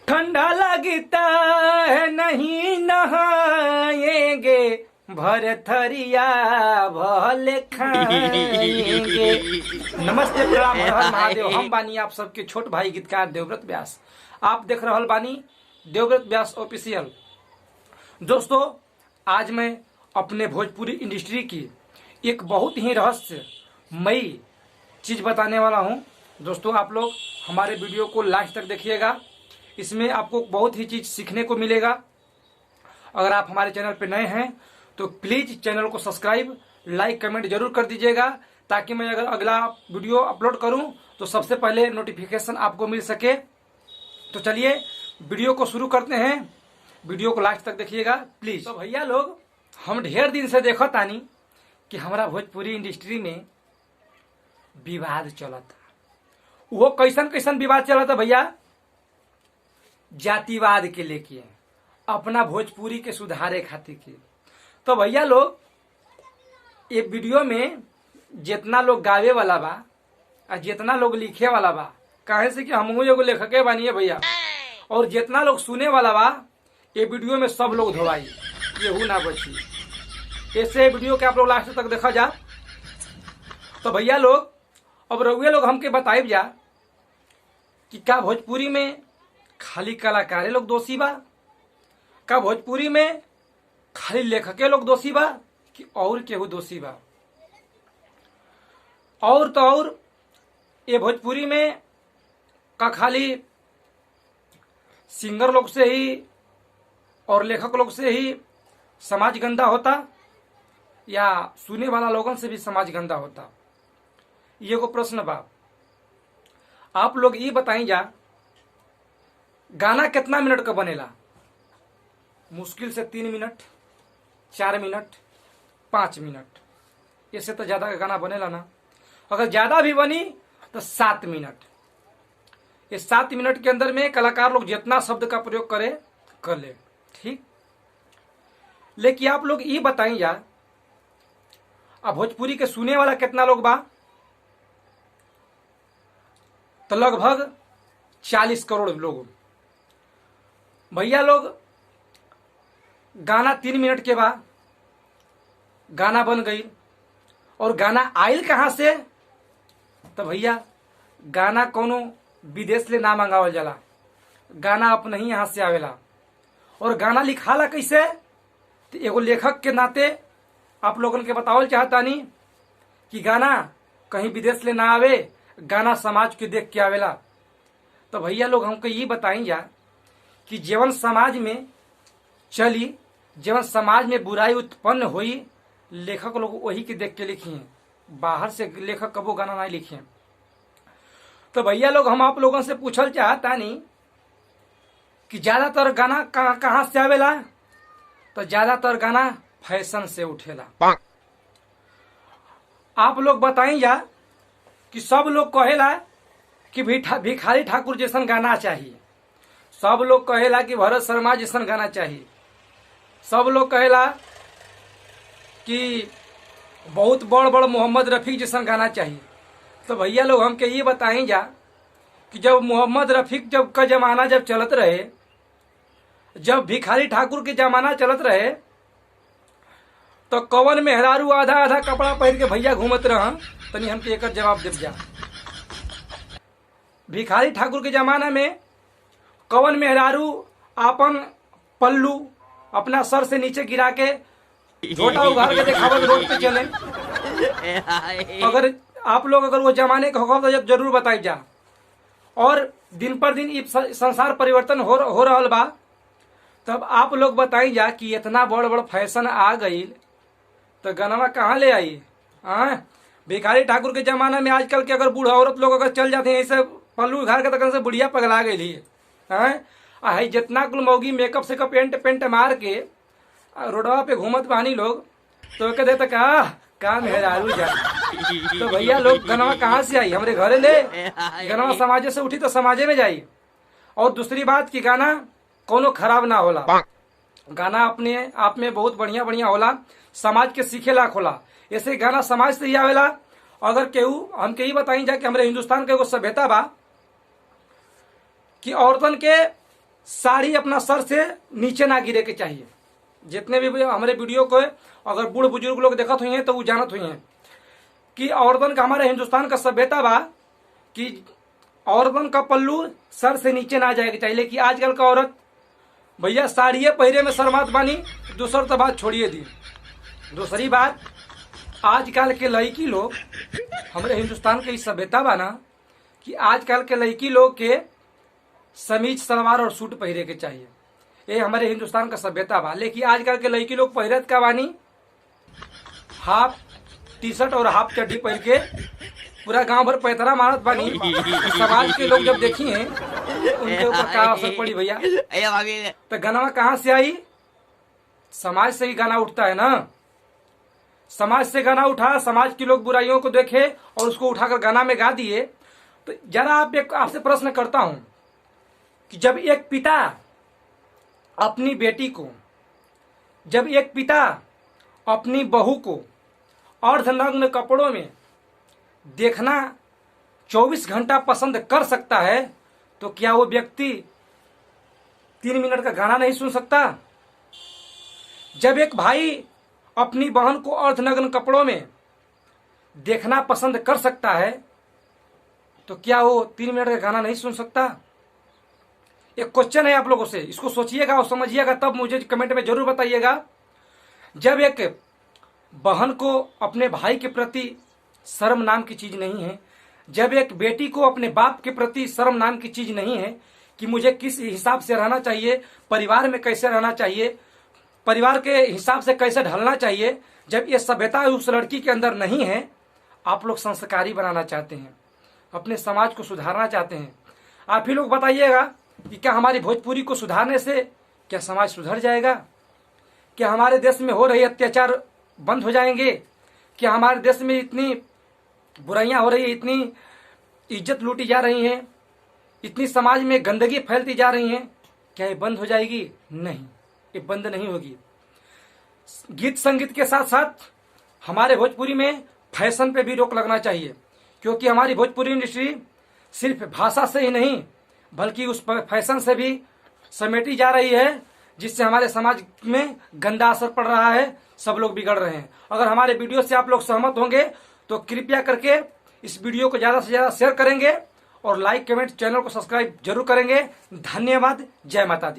ठंडा लगता है नहीं नहाएंगे, भर थरिया भले खाएंगे। नमस्ते प्रणाम हर हर महादेव। हम बानी आप सबके छोट भाई गीतकार देवव्रत व्यास। आप देख रहल बानी देवव्रत व्यास ऑफिशियल। दोस्तों, आज मैं अपने भोजपुरी इंडस्ट्री की एक बहुत ही रहस्यमयी चीज बताने वाला हूं। दोस्तों, आप लोग हमारे वीडियो को लास्ट तक देखिएगा। इसमें आपको बहुत ही चीज सीखने को मिलेगा। अगर आप हमारे चैनल पर नए हैं तो प्लीज चैनल को सब्सक्राइब, लाइक, कमेंट जरूर कर दीजिएगा, ताकि मैं अगर अगला वीडियो अपलोड करूं तो सबसे पहले नोटिफिकेशन आपको मिल सके। तो चलिए वीडियो को शुरू करते हैं। वीडियो को लास्ट तक देखिएगा प्लीज। तो भैया लोग, हम ढेर दिन से देखत तानी कि हमारा भोजपुरी इंडस्ट्री में विवाद चला था। वो कैसन कैसन विवाद चला था भैया? जातिवाद के लेके, अपना भोजपुरी के सुधारे खातिर के। तो भैया लोग, ये वीडियो में जितना लोग गावे वाला बा और जितना लोग लिखे वाला बा, काहे से कि हमहू एगो लेखके बानी भैया, और जितना लोग सुने वाला बा ये वीडियो में सब लोग धोवाई, ये ना बची। ऐसे वीडियो के आप लोग लास्ट तक देखा जा। तो भैया लोग, अब रउए लोग हमके बताइब जा कि का भोजपुरी में खाली कलाकारे लोग दोषी बा? का भोजपुरी में खाली लेखके लोग दोषी बा कि और केहू दोषी बा? और तो और ये भोजपुरी में का खाली सिंगर लोग से ही और लेखक लोग से ही समाज गंदा होता, या सुने वाला लोगों से भी समाज गंदा होता? ये को प्रश्न बा। आप लोग ये बताई जा, गाना कितना मिनट का बनेला? मुश्किल से 3 मिनट, 4 मिनट, 5 मिनट, इससे तो ज्यादा का गाना बनेला ना। अगर ज्यादा भी बनी तो 7 मिनट। इस 7 मिनट के अंदर में कलाकार लोग जितना शब्द का प्रयोग करे कर ले, ठीक। लेकिन आप लोग ये बताई जा, अब भोजपुरी के सुने वाला कितना लोग बा? तो लगभग 40 करोड़ लोग। भैया लोग, गाना 3 मिनट के बाद गाना बन गई, और गाना आयल कहां से? तो भैया, गाना कोनो विदेश ले ना मंगावल जाला, गाना अपने ही यहां से आवेला। और गाना लिखाला कैसे? तो एगो लेखक के नाते आप लोगन के बतावल चाहतानी कि गाना कहीं विदेश ले ना आवे, गाना समाज के देख के आवेला। तो भैया लोग, हमको ये बताई जा कि जीवन समाज में चली, जीवन समाज में बुराई उत्पन्न हुई, लेखक लोग वही के देख के लिखी हैं। बाहर से लेखक कबो गाना नहीं लिखे। तो भैया लोग, हम आप लोगों से पूछल चाहतानी कि ज्यादातर गाना कहां से आवेला? तो ज्यादातर गाना फैशन से उठेला। आप लोग बताई जा कि सब लोग कहेला कि भिखारी ठाकुर जैसन गाना चाहिए, सब लोग कहेला कि भरत शर्मा जैसन गाना चाहिए, सब लोग कहेला कि बहुत बड़ बड़ मोहम्मद रफी जैसन गाना चाहिए। तो भैया लोग, हमके ये बताई जा कि जब मोहम्मद रफी जब का जमाना जब चलत रहे, जब भिखारी ठाकुर के जमाना चलत रहे, तो कवन मेहरारू आधा आधा कपड़ा पहन के भैया घूमत रह? तनी हमके एक जवाब दे जा। भिखारी ठाकुर के जमाना में कवन मेहरारू आपन पल्लू अपना सर से नीचे गिरा के झोटा उघार के देखावत रोड पे चले? अगर आप लोग अगर वो जमाने का होगा तो जरूर बताई जा। और दिन पर दिन संसार परिवर्तन हो रहा बा, तब आप लोग बताई जा कि इतना बड़ बड़ फैशन आ गई, तो गनवा कहाँ ले आई? भिखारी ठाकुर के जमाना में आजकल के अगर बूढ़ा औरत लोग अगर चल जाते हैं ऐसे पल्लू घर के, तक से बुढ़िया पगला गई है। जितना कुल मौगी मेकअप से का पेंट मार के रोडवा पे घूमत बहानी लोग, तो कह देता का मेहरारू जा। तो भैया लोग, गनवा कहाँ से आई? हमरे घरे ले? गनवा समाजे से उठी तो समाजे में जाई। और दूसरी बात कि गाना कोनो खराब ना होला, गाना अपने आप में बहुत बढ़िया बढ़िया होला, समाज के सीखे लाख होला। ऐसे गाना समाज से ही आवेला। अगर केहू हमके ही बताई जा कि हमारे हिंदुस्तान के एगो सभ्यता बा कि औरतन के साड़ी अपना सर से नीचे ना गिरे के चाहिए। जितने भी हमारे वीडियो को अगर बूढ़ बुजुर्ग लोग देखत हुई हैं तो वो जानत हुई हैं कि औरतन का, हमारे हिंदुस्तान का सभ्यता बा कि औरतन का पल्लू सर से नीचे ना जाएगा चाहिए। लेकिन आजकल का औरत भैया साड़िये पहिरे में शर्मात बानी। दूसर तो बात छोड़िए दी। दूसरी बात, आजकल के लड़की लोग, हमारे हिंदुस्तान के इस सभ्यता बा ना कि आजकल के लड़की लोग के समीज सलवार और सूट पहिरे के चाहिए। ये हमारे हिंदुस्तान का सभ्यता बा। लेकिन आजकल के लड़की लोग पहिरत का बानी, हाफ टी शर्ट और हाफ चड्डी पहन के पूरा गांव भर पैतरा मारत बानी। समाज के लोग जब देखी हैं उनके ऊपर क्या असर पड़ी भैया? तो गाना कहाँ से आई? समाज से ही गाना उठता है ना। समाज से गाना उठा, समाज के लोग बुराइयों को देखे और उसको उठाकर गाना में गा दिए। तो जरा आपसे प्रश्न करता हूं कि जब एक पिता अपनी बेटी को, जब एक पिता अपनी बहू को अर्धनग्न कपड़ों में देखना 24 घंटा पसंद कर सकता है, तो क्या वो व्यक्ति 3 मिनट का गाना नहीं सुन सकता? जब एक भाई अपनी बहन को अर्धनग्न कपड़ों में देखना पसंद कर सकता है, तो क्या वो 3 मिनट का गाना नहीं सुन सकता? एक क्वेश्चन है आप लोगों से, इसको सोचिएगा और समझिएगा, तब मुझे कमेंट में जरूर बताइएगा। जब एक बहन को अपने भाई के प्रति शर्म नाम की चीज नहीं है, जब एक बेटी को अपने बाप के प्रति शर्म नाम की चीज नहीं है कि मुझे किस हिसाब से रहना चाहिए, परिवार में कैसे रहना चाहिए, परिवार के हिसाब से कैसे ढलना चाहिए, जब ये सभ्यता उस लड़की के अंदर नहीं है, आप लोग संस्कारी बनाना चाहते हैं, अपने समाज को सुधारना चाहते हैं। आप ही लोग बताइएगा कि क्या हमारी भोजपुरी को सुधारने से क्या समाज सुधर जाएगा? क्या हमारे देश में हो रही अत्याचार बंद हो जाएंगे? क्या हमारे देश में इतनी बुराइयां हो रही है, इतनी इज्जत लूटी जा रही है, इतनी समाज में गंदगी फैलती जा रही है, क्या ये बंद हो जाएगी? नहीं, ये बंद नहीं होगी। गीत संगीत के साथ साथ हमारे भोजपुरी में फैशन पे भी रोक लगना चाहिए, क्योंकि हमारी भोजपुरी इंडस्ट्री सिर्फ भाषा से ही नहीं बल्कि उस फैशन से भी समेटी जा रही है, जिससे हमारे समाज में गंदा असर पड़ रहा है, सब लोग बिगड़ रहे हैं। अगर हमारे वीडियो से आप लोग सहमत होंगे तो कृपया करके इस वीडियो को ज़्यादा से ज़्यादा शेयर करेंगे और लाइक कमेंट चैनल को सब्सक्राइब जरूर करेंगे। धन्यवाद। जय माता दी।